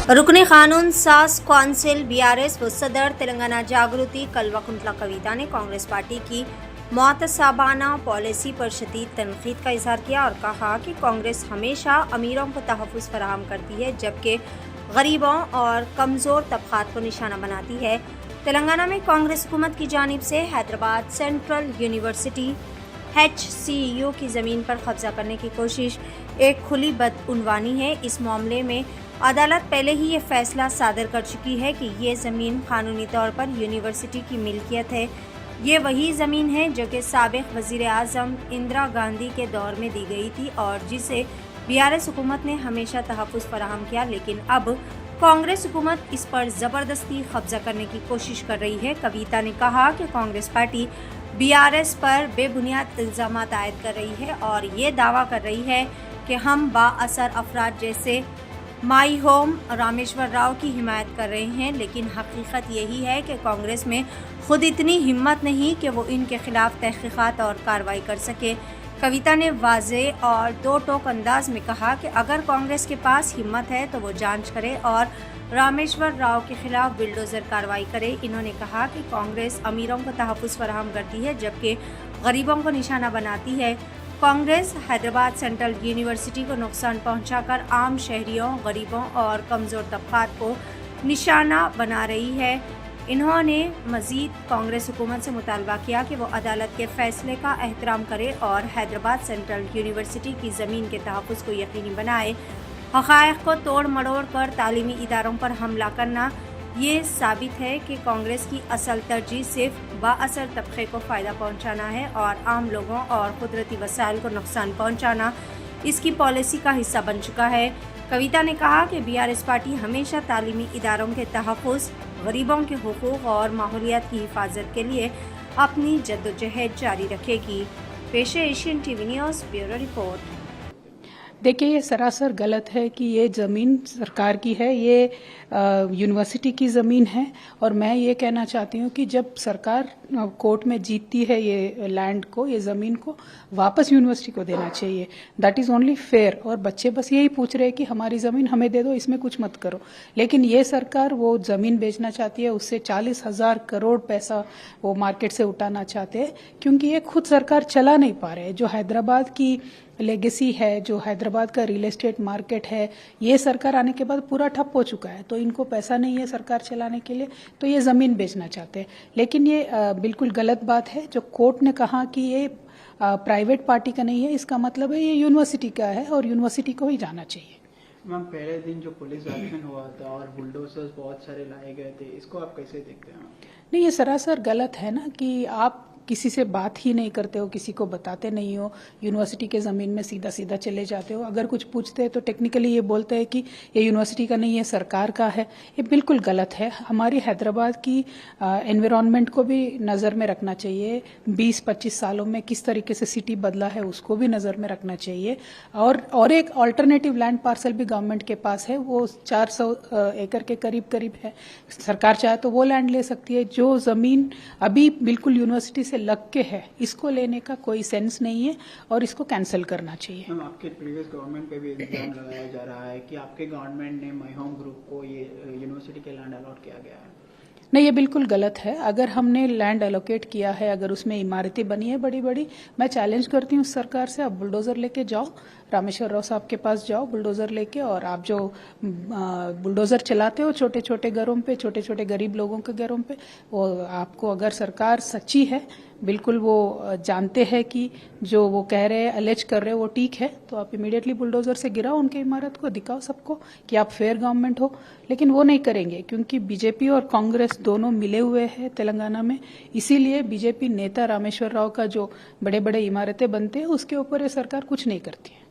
रुकने कानून सास कौंसिल बीआरएस व सदर तेलंगाना जागृति कल्वाकुंतला कविता ने कांग्रेस पार्टी की मुतसाबाना पॉलिसी पर शदीद तनकीद का इजहार किया और कहा कि कांग्रेस हमेशा अमीरों को तहफ़्फ़ुज़ फराहम करती है जबकि गरीबों और कमज़ोर तबक़ात को निशाना बनाती है। तेलंगाना में कांग्रेस हुकूमत की जानिब से हैदराबाद सेंट्रल यूनिवर्सिटी HCU की ज़मीन पर कब्जा करने की कोशिश एक खुली बदउनवानी है। इस मामले में अदालत पहले ही ये फैसला सादर कर चुकी है कि ये ज़मीन कानूनी तौर पर यूनिवर्सिटी की मिल्कियत है। ये वही ज़मीन है जो कि साबिक़ वज़ीर आज़म इंदिरा गांधी के दौर में दी गई थी और जिसे बीआरएस हुकूमत ने हमेशा तहफ़्फ़ुज़ फराहम किया, लेकिन अब कांग्रेस हुकूमत इस पर ज़बरदस्ती कब्जा करने की कोशिश कर रही है। कविता ने कहा कि कांग्रेस पार्टी बीआरएस पर बेबुनियाद इल्ज़ामात आयद कर रही है और ये दावा कर रही है कि हम बाअसर अफराद जैसे माई होम रामेश्वर राव की हिमायत कर रहे हैं, लेकिन हकीकत यही है कि कांग्रेस में खुद इतनी हिम्मत नहीं कि वो इनके खिलाफ तहक़ीक़ात और कार्रवाई कर सके। कविता ने वाज़े और दो टोक अंदाज में कहा कि अगर कांग्रेस के पास हिम्मत है तो वो जांच करे और रामेश्वर राव के खिलाफ बिल्डोज़र कार्रवाई करे। इन्होंने कहा कि कांग्रेस अमीरों को तहफ़्फ़ुज़ फराहम करती है जबकि गरीबों को निशाना बनाती है। कांग्रेस हैदराबाद सेंट्रल यूनिवर्सिटी को नुकसान पहुंचाकर आम शहरियों, गरीबों और कमज़ोर तबक़ात को निशाना बना रही है। इन्होंने मज़ीद कांग्रेस हुकूमत से मुतालबा किया कि वो अदालत के फ़ैसले का एहतराम करे और हैदराबाद सेंट्रल यूनिवर्सिटी की ज़मीन के तहफ़्फ़ुज़ को यकीनी बनाए। हक़ाइक़ को तोड़ मरोड़ कर तालीमी इदारों पर हमला करना ये साबित है कि कांग्रेस की असल तरजीह सिर्फ बाअसर तबक़े को फ़ायदा पहुंचाना है और आम लोगों और कुदरती वसाइल को नुकसान पहुंचाना इसकी पॉलिसी का हिस्सा बन चुका है। कविता ने कहा कि बीआरएस पार्टी हमेशा तालीमी इदारों के तहफ़्फ़ुज़, गरीबों के हुकूक़ और माहौलियात की हिफाजत के लिए अपनी जद्दोजहद जारी रखेगी। पेश है Asian TV news bureau report. देखिए, ये सरासर गलत है कि ये ज़मीन सरकार की है, ये यूनिवर्सिटी की ज़मीन है और मैं ये कहना चाहती हूँ कि जब सरकार कोर्ट में जीतती है ये लैंड को, ये ज़मीन को वापस यूनिवर्सिटी को देना चाहिए। That is only fair. और बच्चे बस यही पूछ रहे हैं कि हमारी ज़मीन हमें दे दो, इसमें कुछ मत करो। लेकिन ये सरकार वो ज़मीन बेचना चाहती है, उससे 40,000 करोड़ पैसा वो मार्केट से उठाना चाहते हैं क्योंकि ये खुद सरकार चला नहीं पा रहे। जो हैदराबाद की लेगेसी है, जो हैदराबाद का रियल एस्टेट मार्केट है, ये सरकार आने के बाद पूरा ठप हो चुका है, तो इनको पैसा नहीं है सरकार चलाने के लिए, तो ये ज़मीन बेचना चाहते हैं। लेकिन ये बिल्कुल गलत बात है। जो कोर्ट ने कहा कि ये प्राइवेट पार्टी का नहीं है, इसका मतलब है ये यूनिवर्सिटी का है और यूनिवर्सिटी को ही जाना चाहिए। मैम, पहले दिन जो पुलिस एक्शन हुआ था और बुलडोजर्स बहुत सारे लाए गए थे, इसको आप कैसे देखते हैं? नहीं, ये सरासर गलत है ना कि आप किसी से बात ही नहीं करते हो, किसी को बताते नहीं हो, यूनिवर्सिटी के ज़मीन में सीधा सीधा चले जाते हो। अगर कुछ पूछते हैं तो टेक्निकली ये बोलते हैं कि ये यूनिवर्सिटी का नहीं है, सरकार का है। ये बिल्कुल गलत है। हमारी हैदराबाद की एनवायरनमेंट को भी नज़र में रखना चाहिए। 20-25 सालों में किस तरीके से सिटी बदला है उसको भी नज़र में रखना चाहिए। और एक ऑल्टरनेटिव लैंड पार्सल भी गवर्नमेंट के पास है, वो 400 एकड़ के करीब है। सरकार चाहे तो वो लैंड ले सकती है। जो ज़मीन अभी बिल्कुल यूनिवर्सिटी से लग के है, इसको लेने का कोई सेंस नहीं है और इसको कैंसिल करना चाहिए। मैम, आपके प्रीवियस गवर्नमेंट पे भी इल्जाम लगाया जा रहा है कि आपके गवर्नमेंट ने माई होम ग्रुप को ये यूनिवर्सिटी के लैंड अलॉट किया गया है। नहीं, ये बिल्कुल गलत है। अगर हमने लैंड एलोकेट किया है, अगर उसमें इमारतें बनी है बड़ी बड़ी, मैं चैलेंज करती हूँ सरकार से, आप बुलडोज़र लेके जाओ, रामेश्वर राव साहब के पास जाओ बुलडोज़र लेके, और आप जो बुलडोज़र चलाते हो छोटे छोटे घरों पे, छोटे छोटे गरीब लोगों के घरों पे, वो आपको, अगर सरकार सच्ची है, बिल्कुल वो जानते हैं कि जो वो कह रहे हैं, अलेज कर रहे हैं वो ठीक है, तो आप इमीडिएटली बुलडोज़र से गिराओ उनके इमारत को, दिखाओ सबको कि आप फेयर गवर्नमेंट हो। लेकिन वो नहीं करेंगे क्योंकि बीजेपी और कांग्रेस दोनों मिले हुए हैं तेलंगाना में। इसीलिए बीजेपी नेता रामेश्वर राव का जो बड़े बड़े इमारतें बनते हैं उसके ऊपर ये सरकार कुछ नहीं करती है।